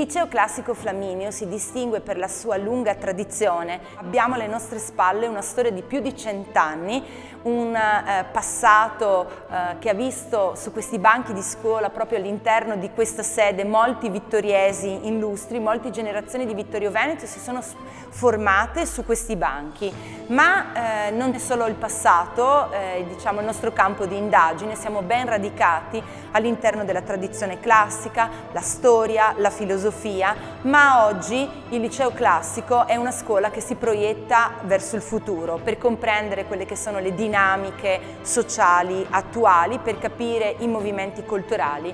Liceo Classico Flaminio si distingue per la sua lunga tradizione. Abbiamo alle nostre spalle una storia di più di 100 anni, un passato che ha visto su questi banchi di scuola, proprio all'interno di questa sede, molti vittoriesi illustri, molte generazioni di Vittorio Veneto si sono formate su questi banchi. Ma non è solo il passato, diciamo il nostro campo di indagine, siamo ben radicati all'interno della tradizione classica, la storia, la filosofia, ma oggi il liceo classico è una scuola che si proietta verso il futuro per comprendere quelle che sono le dinamiche sociali attuali, per capire i movimenti culturali.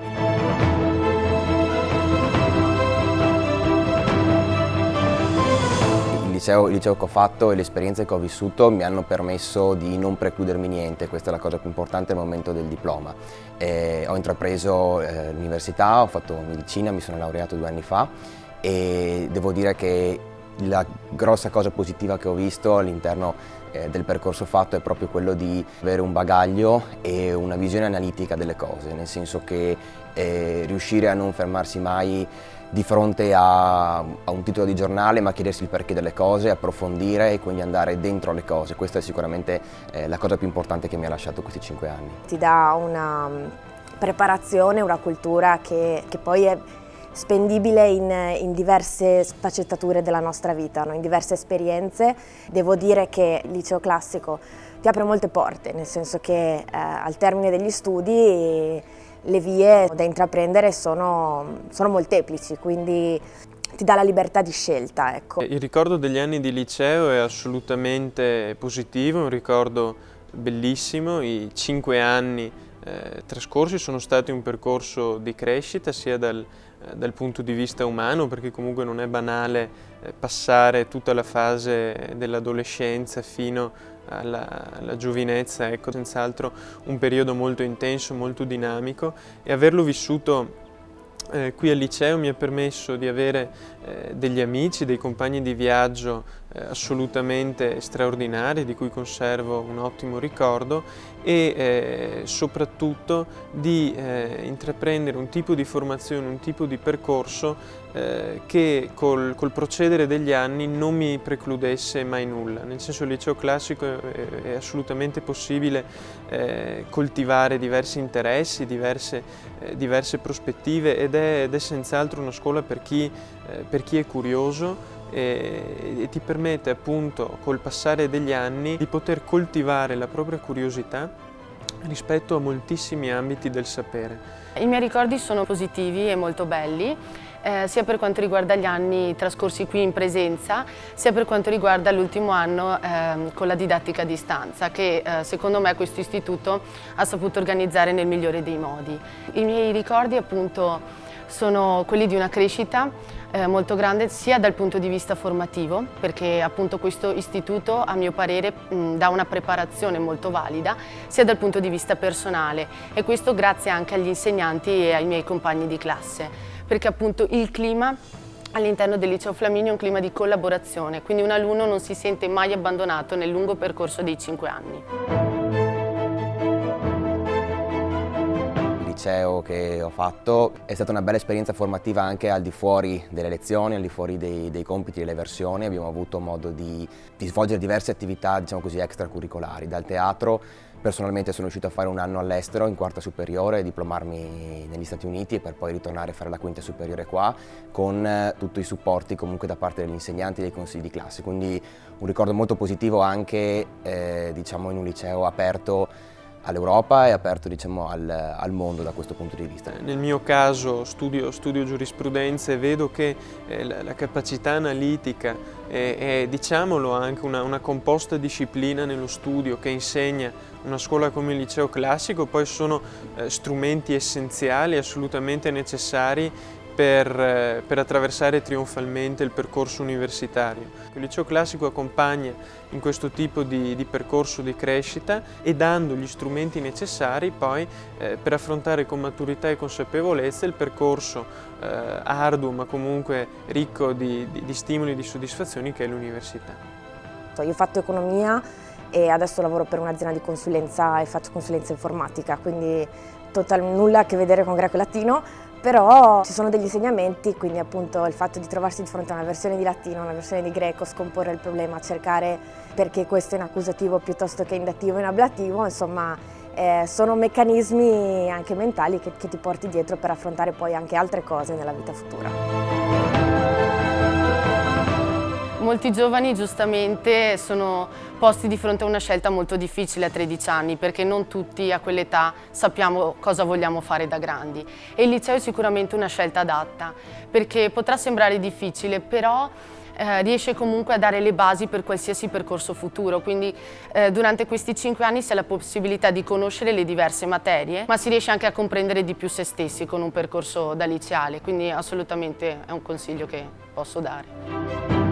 Il liceo che ho fatto e le esperienze che ho vissuto mi hanno permesso di non precludermi niente, questa è la cosa più importante al momento del diploma. Ho intrapreso l'università, ho fatto medicina, mi sono laureato 2 anni fa e devo dire che la grossa cosa positiva che ho visto all'interno del percorso fatto è proprio quello di avere un bagaglio e una visione analitica delle cose, nel senso che riuscire a non fermarsi mai di fronte a un titolo di giornale, ma chiedersi il perché delle cose, approfondire e quindi andare dentro le cose. Questa è sicuramente la cosa più importante che mi ha lasciato questi 5 anni. Ti dà una preparazione, una cultura che poi è spendibile in diverse sfaccettature della nostra vita, no? In diverse esperienze. Devo dire che il liceo classico ti apre molte porte, nel senso che al termine degli studi le vie da intraprendere sono molteplici, quindi ti dà la libertà di scelta. Ecco. Il ricordo degli anni di liceo è assolutamente positivo, un ricordo bellissimo. I 5 anni trascorsi sono stati un percorso di crescita sia dal punto di vista umano, perché comunque non è banale passare tutta la fase dell'adolescenza fino alla giovinezza, ecco, senz'altro un periodo molto intenso, molto dinamico, e averlo vissuto qui al liceo mi ha permesso di avere degli amici, dei compagni di viaggio assolutamente straordinari, di cui conservo un ottimo ricordo, e soprattutto di intraprendere un tipo di formazione, un tipo di percorso che col procedere degli anni non mi precludesse mai nulla. Nel senso, il liceo classico è assolutamente possibile coltivare diversi interessi, diverse prospettive, ed è senz'altro una scuola per chi è curioso e ti permette appunto col passare degli anni di poter coltivare la propria curiosità rispetto a moltissimi ambiti del sapere. I miei ricordi sono positivi e molto belli, sia per quanto riguarda gli anni trascorsi qui in presenza, sia per quanto riguarda l'ultimo anno con la didattica a distanza, che secondo me questo istituto ha saputo organizzare nel migliore dei modi. I miei ricordi appunto sono quelli di una crescita molto grande sia dal punto di vista formativo, perché appunto questo istituto a mio parere dà una preparazione molto valida, sia dal punto di vista personale, e questo grazie anche agli insegnanti e ai miei compagni di classe, perché appunto il clima all'interno del liceo Flaminio è un clima di collaborazione, quindi un alunno non si sente mai abbandonato nel lungo percorso dei 5 anni. Il liceo che ho fatto è stata una bella esperienza formativa anche al di fuori delle lezioni, al di fuori dei compiti e delle versioni. Abbiamo avuto modo di svolgere diverse attività, diciamo così, extracurricolari. Dal teatro, personalmente sono riuscito a fare un anno all'estero in 4ª superiore, diplomarmi negli Stati Uniti e per poi ritornare a fare la 5ª superiore qua, con tutti i supporti comunque da parte degli insegnanti e dei consigli di classe. Quindi un ricordo molto positivo anche diciamo in un liceo aperto all'Europa e aperto, diciamo, al mondo da questo punto di vista. Nel mio caso studio giurisprudenza e vedo che la capacità analitica è diciamolo anche una composta disciplina nello studio che insegna una scuola come il liceo classico, poi sono strumenti essenziali, assolutamente necessari per attraversare trionfalmente il percorso universitario. Il liceo classico accompagna in questo tipo di percorso di crescita e dando gli strumenti necessari poi per affrontare con maturità e consapevolezza il percorso arduo ma comunque ricco di stimoli e di soddisfazioni che è l'università. Io ho fatto economia e adesso lavoro per un'azienda di consulenza e faccio consulenza informatica, quindi nulla a che vedere con greco e latino, però ci sono degli insegnamenti, quindi appunto il fatto di trovarsi di fronte a una versione di latino, una versione di greco, scomporre il problema, cercare perché questo è in accusativo piuttosto che in dativo e in ablativo, insomma sono meccanismi anche mentali che ti porti dietro per affrontare poi anche altre cose nella vita futura. Molti giovani giustamente sono posti di fronte a una scelta molto difficile a 13 anni, perché non tutti a quell'età sappiamo cosa vogliamo fare da grandi, e il liceo è sicuramente una scelta adatta, perché potrà sembrare difficile, però riesce comunque a dare le basi per qualsiasi percorso futuro, quindi durante questi 5 anni si ha la possibilità di conoscere le diverse materie, ma si riesce anche a comprendere di più se stessi con un percorso da liceale, quindi assolutamente è un consiglio che posso dare.